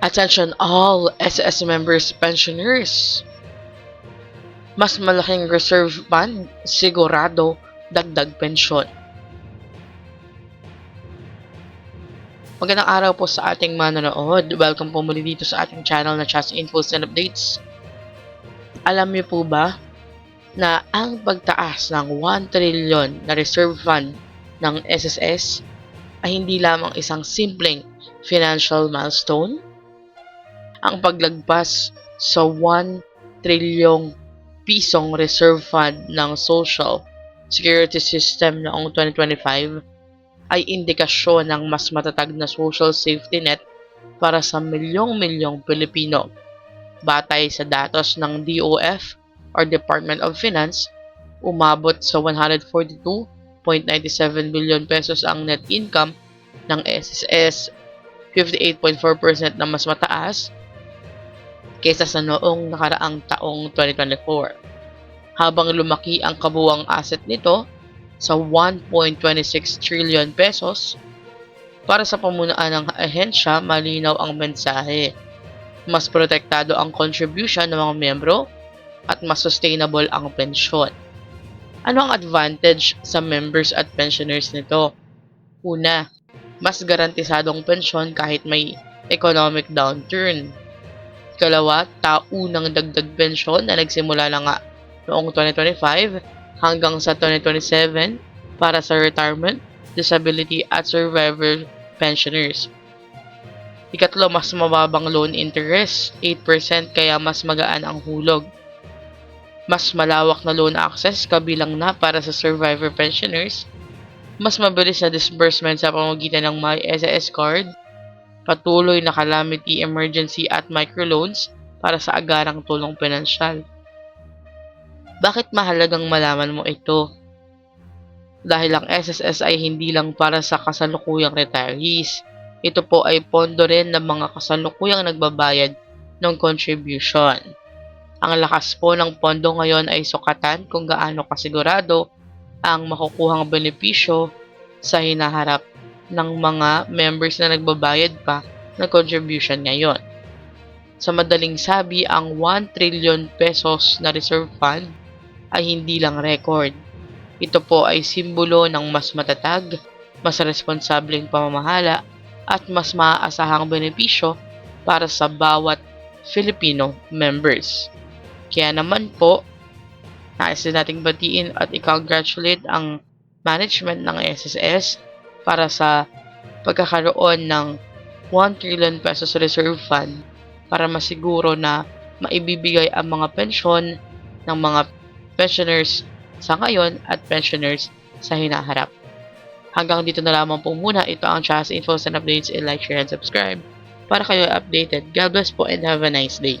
Attention all SS members pensioners. Mas malaking reserve fund, sigurado dagdag pensyon. Magandang araw po sa ating manonood. Welcome po muli dito sa ating channel na Chas Infos and Updates. Alam niyo po ba na ang pagtaas ng 1 trillion na reserve fund ng SSS ay hindi lamang isang simpleng financial milestone? Ang paglagpas sa 1 trilyong pisong reserve fund ng Social Security System noong 2025 ay indikasyon ng mas matatag na social safety net para sa milyong-milyong Pilipino. Batay sa datos ng DOF or Department of Finance, umabot sa 142.97 billion pesos ang net income ng SSS, 58.4% na mas mataas kaysa sa noong nakaraang taong 2024. Habang lumaki ang kabuuang asset nito sa 1.26 trillion pesos, para sa pamunuan ng ahensya, malinaw ang mensahe. Mas protektado ang contribution ng mga miyembro at mas sustainable ang pensyon. Ano ang advantage sa members at pensioners nito? Una, mas garantisadong pensyon kahit may economic downturn. Ikalawa, taunang dagdag pensyon na nagsimula na nga noong 2025 hanggang sa 2027 para sa retirement, disability at survivor pensioners. Ikatlo, mas mababang loan interest, 8% kaya mas magaan ang hulog. Mas malawak na loan access kabilang na para sa survivor pensioners. Mas mabilis na disbursement sa pamamagitan ng My SSS card. Patuloy na calamity, emergency at microloans para sa agarang tulong pinansyal. Bakit mahalagang malaman mo ito? Dahil ang SSS ay hindi lang para sa kasalukuyang retirees. Ito po ay pondo rin ng mga kasalukuyang nagbabayad ng contribution. Ang lakas po ng pondo ngayon ay sukatan kung gaano kasigurado ang makukuhang benepisyo sa hinaharap ng mga members na nagbabayad pa ng contribution ngayon. Sa madaling sabi, ang 1 trillion pesos na reserve fund ay hindi lang record. Ito po ay simbolo ng mas matatag, mas responsableng pamamahala at mas maaasahang benepisyo para sa bawat Filipino members. Kaya naman po, nais din nating batiin at i-congratulate ang management ng SSS para sa pagkakaroon ng 1 trillion pesos reserve fund para masiguro na maibibigay ang mga pensyon ng mga pensioners sa ngayon at pensioners sa hinaharap. Hanggang dito na lamang po muna. Ito ang Chas Infos and Updates. I-like, share, and subscribe para kayo updated. God bless po and have a nice day.